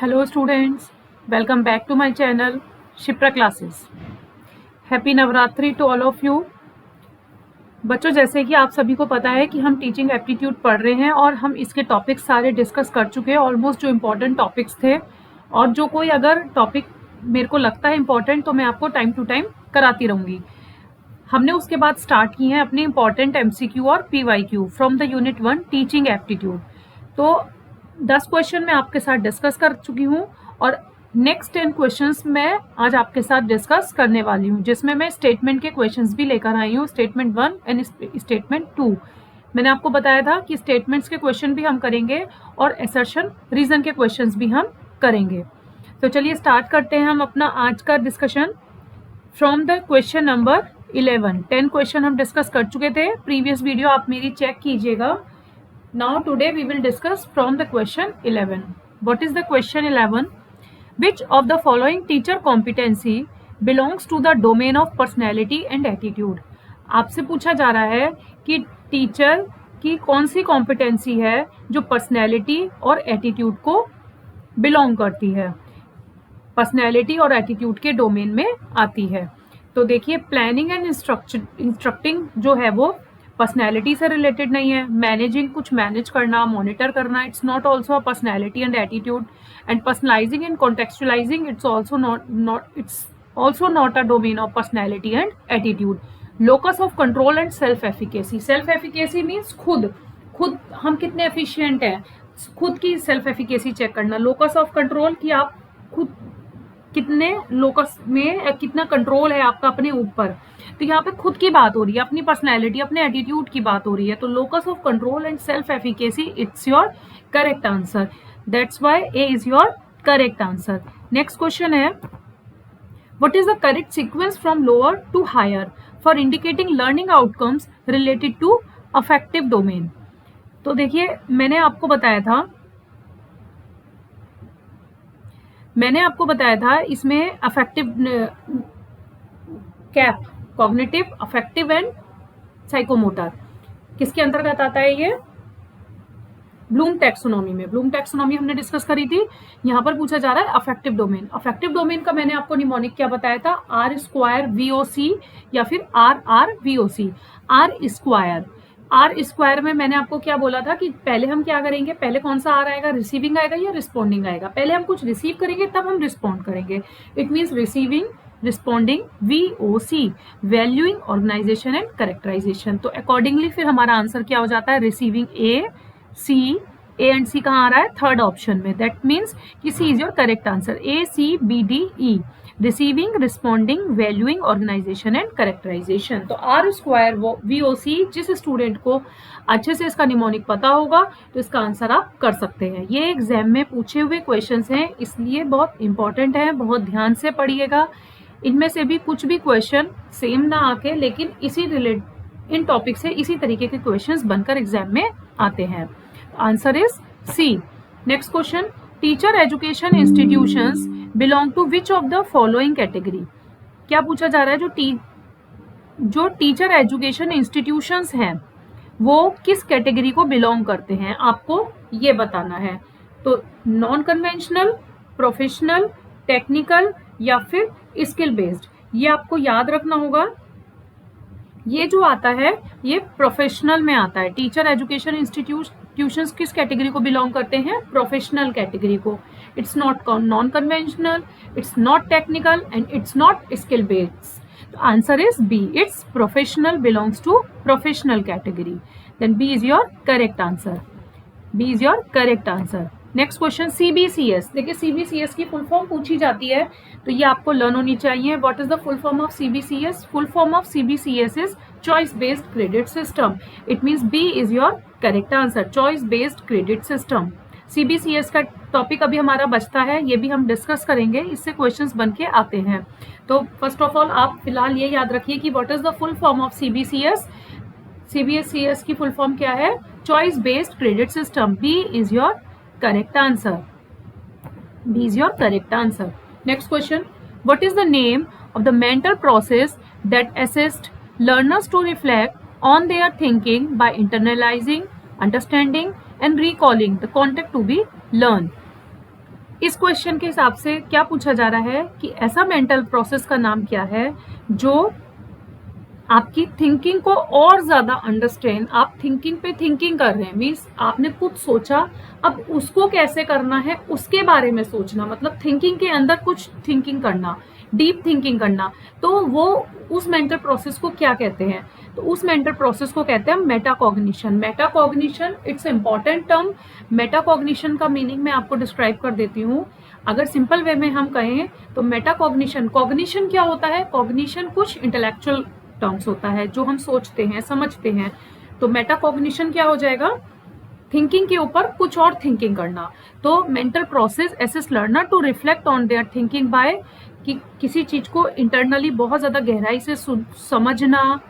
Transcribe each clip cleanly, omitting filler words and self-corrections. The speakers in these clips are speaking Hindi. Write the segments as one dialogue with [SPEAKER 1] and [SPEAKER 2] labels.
[SPEAKER 1] Hello students, welcome back to my channel Shipra Classes. Happy Navratri to all of you. बच्चों, जैसे कि आप सभी को पता है कि हम टीचिंग एप्टीट्यूड पढ़ रहे हैं और हम इसके टॉपिक्स सारे डिस्कस कर चुके हैं, ऑलमोस्ट जो इम्पोर्टेंट टॉपिक्स थे। और जो कोई अगर टॉपिक मेरे को लगता है इम्पोर्टेंट तो मैं आपको टाइम टू टाइम कराती रहूँगी। हमने उसके बाद स्टार्ट किए हैं अपने इम्पोर्टेंट MCQ और PYQ from the unit 1 teaching aptitude. तो 10 क्वेश्चन मैं आपके साथ डिस्कस कर चुकी हूँ और नेक्स्ट 10 क्वेश्चंस मैं आज आपके साथ डिस्कस करने वाली हूँ, जिसमें मैं स्टेटमेंट के क्वेश्चंस भी लेकर आई हूँ, स्टेटमेंट 1 एंड स्टेटमेंट 2। मैंने आपको बताया था कि स्टेटमेंट्स के क्वेश्चन भी हम करेंगे और असर्शन रीजन के क्वेश्चंस भी हम करेंगे। तो चलिए स्टार्ट करते हैं हम अपना आज का discussion from the question number 11। 10 question हम डिस्कस कर चुके थे, प्रीवियस वीडियो आप मेरी चेक कीजिएगा। Now today we will discuss from the question 11. What is the question 11? Which of the following teacher competency belongs to the domain of personality and attitude? आपसे पूछा जा रहा है कि टीचर की कौन सी कॉम्पिटेंसी है जो पर्सनैलिटी और एटीट्यूड को बिलोंग करती है, पर्सनैलिटी और एटीट्यूड के डोमेन में आती है। तो देखिए, प्लानिंग एंड इंस्ट्रक्टिंग जो है वो पर्सनैलिटी से रिलेटेड नहीं है। मैनेजिंग, कुछ मैनेज करना, मॉनिटर करना, it's not also a personality and attitude. And personalizing and contextualizing it's also not a domain of personality and attitude. Locus of control and self efficacy. Self efficacy means खुद हम कितने एफिशिएंट हैं, खुद की सेल्फ एफिकेसी चेक करना। लोकस ऑफ कंट्रोल कि आप खुद कितने लोकस में कितना कंट्रोल है आपका अपने ऊपर। तो यहाँ पे खुद की बात हो रही है, अपनी पर्सनैलिटी, अपने एटीट्यूड की बात हो रही है। तो locus of control and self efficacy, it's your correct answer. That's why A is your correct answer. Next question है, what is the correct sequence from lower to higher for indicating learning outcomes related to affective domain. तो देखिए, मैंने आपको बताया था इसमें affective cap, cognitive, affective and psychomotor, किसके अंतर्गत आता है ये? ब्लूम टैक्सोनॉमी में। ब्लूम टैक्सोनॉमी हमने डिस्कस करी थी। यहाँ पर पूछा जा रहा है अफेक्टिव डोमेन। अफेक्टिव डोमेन का मैंने आपको निमोनिक क्या बताया था? R² VOC या फिर RR VOC। R स्क्वायर में मैंने आपको क्या बोला था कि पहले हम क्या करेंगे, पहले कौन सा R आएगा, रिसीविंग आएगा या रिस्पॉन्डिंग आएगा? पहले हम कुछ रिसीव करेंगे तब हम रिस्पॉन्ड करेंगे। It means receiving, responding, VOC, valuing, organisation and characterisation. तो अकॉर्डिंगली फिर हमारा आंसर क्या हो जाता है? रिसीविंग A एंड C कहाँ आ रहा है? थर्ड ऑप्शन में। दैट मीन्स कि C is your correct answer. ACBDE, receiving, responding, valuing, organisation and characterisation. तो R² VOC, जिस स्टूडेंट को अच्छे से इसका निमोनिक पता होगा तो इसका आंसर आप कर सकते हैं। ये एग्जाम में पूछे हुए क्वेश्चंस हैं, इसलिए बहुत इंपॉर्टेंट है, बहुत ध्यान से पढ़िएगा। इनमें से भी कुछ भी क्वेश्चन सेम ना आके, लेकिन इन टॉपिक से इसी तरीके के क्वेश्चंस बनकर एग्जाम में आते हैं। Answer is C। Next question, teacher education institutions belong to which of the following category. क्या पूछा जा रहा है? जो टीचर एजुकेशन इंस्टीट्यूशंस हैं वो किस कैटेगरी को बिलोंग करते हैं, आपको ये बताना है। तो नॉन कन्वेंशनल, प्रोफेशनल, टेक्निकल या फिर स्किल बेस्ड, ये आपको याद रखना होगा। ये जो आता है ये प्रोफेशनल में आता है। टीचर एजुकेशन इंस्टीट्यूशंस किस कैटेगरी को बिलोंग करते हैं? प्रोफेशनल कैटेगरी को। It's not non conventional, it's not technical and it's not skill based. Answer is B, it's professional, belongs to professional category. Then B is your correct answer. B is your correct answer. Next question, CBCS। देखिए, CBCS की फुल फॉर्म पूछी जाती है तो ये आपको लर्न होनी चाहिए। What is the full form of CBCS? Full form of CBCS is choice based credit system. It means B is your correct answer, choice based credit system. CBCS का टॉपिक अभी हमारा बचता है, ये भी हम डिस्कस करेंगे, इससे क्वेश्चंस बन के आते हैं। तो फर्स्ट ऑफ ऑल आप फिलहाल ये याद रखिए कि what is the full form of CBCS। CBCS की फुल फॉर्म क्या है? Choice based credit system. B is your correct answer. B is your correct answer. Next question, what is the name of the mental process that assists learners to reflect on their thinking by internalizing, understanding and recalling the content to be learned? इस क्वेश्चन के हिसाब से क्या पूछा जा रहा है कि ऐसा मेंटल प्रोसेस का नाम क्या है जो आपकी थिंकिंग को और ज्यादा अंडरस्टैंड, आप थिंकिंग पे थिंकिंग कर रहे हैं, मीन्स आपने कुछ सोचा, अब उसको कैसे करना है उसके बारे में सोचना, मतलब थिंकिंग के अंदर कुछ थिंकिंग करना, डीप थिंकिंग करना, तो वो उस मेंटल प्रोसेस को क्या कहते हैं? तो उस मेंटल प्रोसेस को कहते हैं metacognition. Metacognition it's important term. Metacognition का मीनिंग मैं आपको डिस्क्राइब कर देती हूँ। अगर सिंपल वे में हम कहें तो मेटाकॉग्निशन, कॉग्निशन क्या होता है? कॉग्निशन कुछ इंटेलेक्चुअल टर्म्स होता है जो हम सोचते हैं, समझते हैं। तो मेटाकॉग्निशन क्या हो जाएगा? थिंकिंग के ऊपर कुछ और थिंकिंग करना। तो mental process assist learner to reflect on their thinking by, कि किसी चीज को इंटरनली बहुत ज्यादा गहराई से समझना,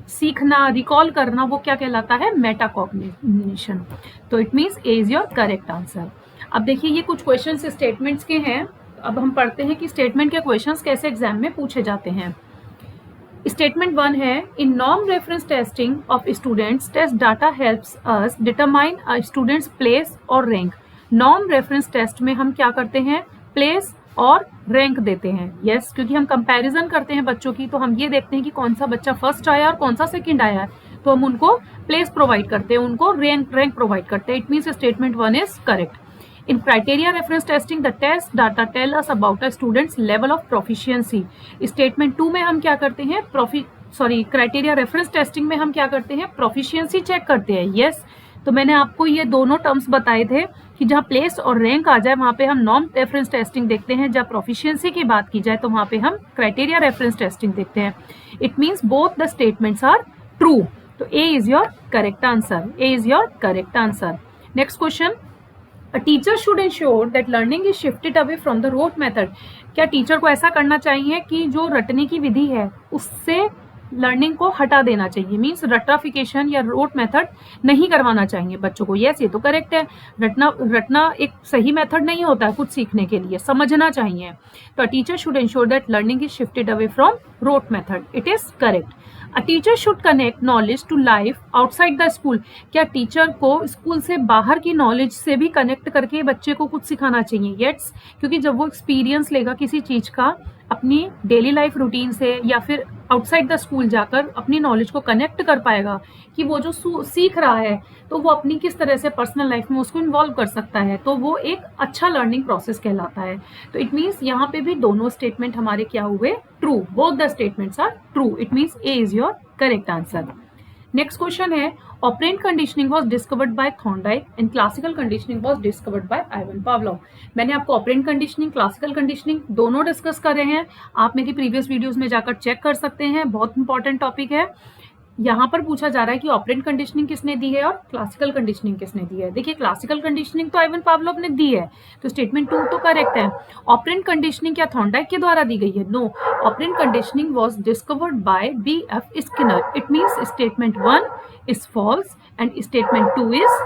[SPEAKER 1] सीखना, रिकॉल करना, वो क्या कहलाता है? मेटाकॉग्निशन। तो it means A is your correct answer. अब देखिए ये कुछ क्वेश्चंस स्टेटमेंट्स के हैं। अब हम पढ़ते हैं कि स्टेटमेंट के क्वेश्चंस कैसे एग्जाम में पूछे जाते हैं। स्टेटमेंट 1 है, in norm reference testing of students test data helps us determine a students place और रैंक। नॉर्म रेफरेंस टेस्ट में हम क्या करते हैं? प्लेस और रैंक देते हैं। यस, क्योंकि हम कंपैरिजन करते हैं बच्चों की, तो हम ये देखते हैं कि कौन सा बच्चा फर्स्ट आया और कौन सा सेकंड आया है, तो हम उनको प्लेस प्रोवाइड करते हैं, उनको रैंक प्रोवाइड करते हैं। It means statement 1 is correct. In criteria reference testing, the test data tell us about a student's level of proficiency. Statement 2 में हम क्या करते हैं? क्राइटेरिया रेफरेंस टेस्टिंग में हम क्या करते हैं? प्रोफिशिएंसी चेक करते हैं। यस, तो मैंने आपको ये दोनों टर्म्स बताए थे कि जहाँ प्लेस और रैंक आ जाए वहाँ पे हम नॉर्म रेफरेंस टेस्टिंग देखते हैं, जब प्रोफिशिएंसी की बात की जाए तो वहाँ पे हम क्राइटेरिया रेफरेंस टेस्टिंग देखते हैं। It means both the statements are true. तो A is your correct answer. A is your correct answer. Next question, A teacher should ensure that learning is shifted away from the rote method. क्या टीचर को ऐसा करना चाहिए कि जो रटने की विधि है उससे लर्निंग को हटा देना चाहिए, मीन्स रटाफिकेशन या रोट मेथड नहीं करवाना चाहिए बच्चों को। यस, ये तो करेक्ट है। रटना एक सही मेथड नहीं होता है कुछ सीखने के लिए, समझना चाहिए। तो teacher should ensure that learning is shifted away from rote method. It is correct. A teacher should connect knowledge to life outside the school. क्या टीचर को स्कूल से बाहर की नॉलेज से भी कनेक्ट करके बच्चे को कुछ सिखाना चाहिए? यस, क्योंकि जब वो एक्सपीरियंस लेगा किसी चीज का अपनी डेली लाइफ रूटीन से या फिर आउटसाइड द स्कूल जाकर अपनी नॉलेज को कनेक्ट कर पाएगा कि वो जो सीख रहा है तो वो अपनी किस तरह से पर्सनल लाइफ में उसको इन्वॉल्व कर सकता है, तो वो एक अच्छा लर्निंग प्रोसेस कहलाता है। तो इट मीन्स यहाँ पे भी दोनों स्टेटमेंट हमारे क्या हुए? True. Both the statements are true. It means A is your correct answer. Next question है, operant conditioning was discovered by Thorndike and classical conditioning was discovered by Ivan Pavlov. मैंने आपको ऑपरेंट कंडीशनिंग, क्लासिकल कंडीशनिंग दोनों डिस्कस कर रहे हैं। आप मेरी प्रीवियस वीडियोस में जाकर चेक कर सकते हैं, बहुत इंपॉर्टेंट टॉपिक है। यहाँ पर पूछा जा रहा है कि ऑपरेंट कंडीशनिंग किसने दी है और क्लासिकल कंडीशनिंग किसने दी है। देखिए, क्लासिकल कंडीशनिंग तो आइवन पावलोव ने दी है, तो स्टेटमेंट 2 तो करेक्ट है। ऑपरेंट कंडीशनिंग क्या थॉर्नडाइक के द्वारा दी गई है? No, operant conditioning was discovered by B.F. Skinner. It means statement 1 is false and statement 2 is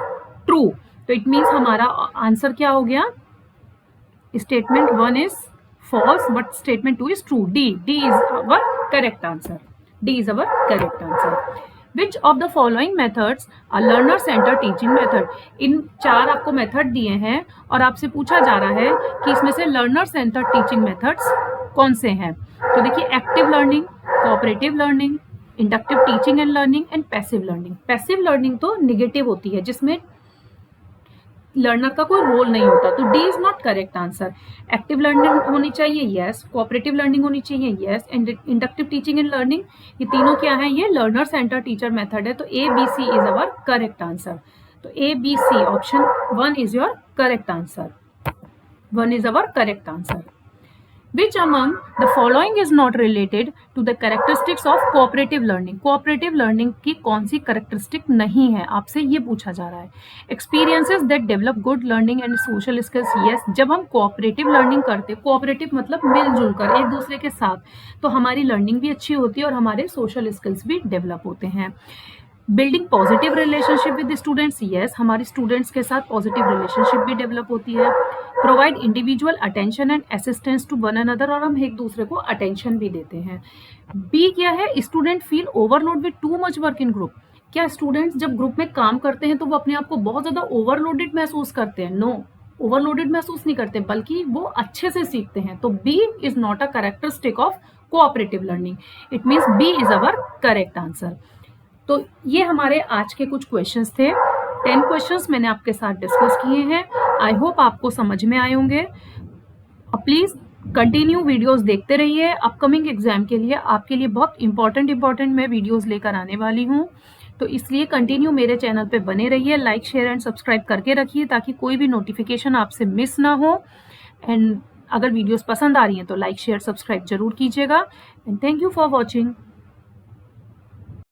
[SPEAKER 1] true. तो इट मींस हमारा आंसर क्या हो गया? Statement 1 is false but statement 2 is true. D is our correct answer. D is our correct answer. Which of the following methods a learner centered teaching method? इन 4 आपको मेथड दिए हैं और आपसे पूछा जा रहा है कि इसमें से लर्नर सेंटर्ड टीचिंग मेथड्स कौन से हैं। तो देखिए, active learning, cooperative learning, inductive teaching and learning and passive learning. Passive learning तो निगेटिव होती है जिसमें लर्नर का कोई रोल नहीं होता, तो D is not correct answer. Active learning होनी चाहिए, यस। कोऑपरेटिव लर्निंग होनी चाहिए, yes. And inductive teaching and learning, ये तीनों क्या है? ये लर्नर सेंटर टीचर मेथड है। तो A B C is our correct answer. तो A B C option 1 is your correct answer. 1 is our correct answer. Which among the following is not related to the characteristics of cooperative learning? cooperative learning की कौन सी characteristic नहीं है, आपसे ये पूछा जा रहा है। Experiences that develop good learning and social skills, yes। जब हम cooperative learning करते हैं, cooperative मतलब मिलजुल कर एक दूसरे के साथ, तो हमारी learning भी अच्छी होती है और हमारे social skills भी develop होते हैं। Building positive relationship with students, yes, हमारे स्टूडेंट्स के साथ पॉजिटिव रिलेशनशिप भी डेवलप होती है। Provide individual attention and assistance to one another, और हम एक दूसरे को अटेंशन भी देते हैं। बी क्या है? Student feel overload with too much work in group. क्या स्टूडेंट्स जब ग्रुप में काम करते हैं तो वो अपने आप को बहुत ज्यादा ओवरलोडेड महसूस करते हैं? नो, ओवरलोडेड महसूस नहीं करते, बल्कि वो अच्छे से सीखते हैं। तो B is not a characteristic of cooperative learning, it means B is our correct answer. तो ये हमारे आज के कुछ क्वेश्चंस थे। 10 क्वेश्चंस मैंने आपके साथ डिस्कस किए हैं। आई होप आपको समझ में आए होंगे। प्लीज कंटिन्यू वीडियोस देखते रहिए। अपकमिंग एग्जाम के लिए आपके लिए बहुत इंपॉर्टेंट मैं वीडियोस लेकर आने वाली हूँ, तो इसलिए कंटिन्यू मेरे चैनल पे बने रहिए। लाइक शेयर एंड सब्सक्राइब करके रखिए ताकि कोई भी नोटिफिकेशन आपसे मिस ना हो। एंड अगर वीडियोस पसंद आ रही हैं तो लाइक शेयर सब्सक्राइब जरूर कीजिएगा। And thank you for watching.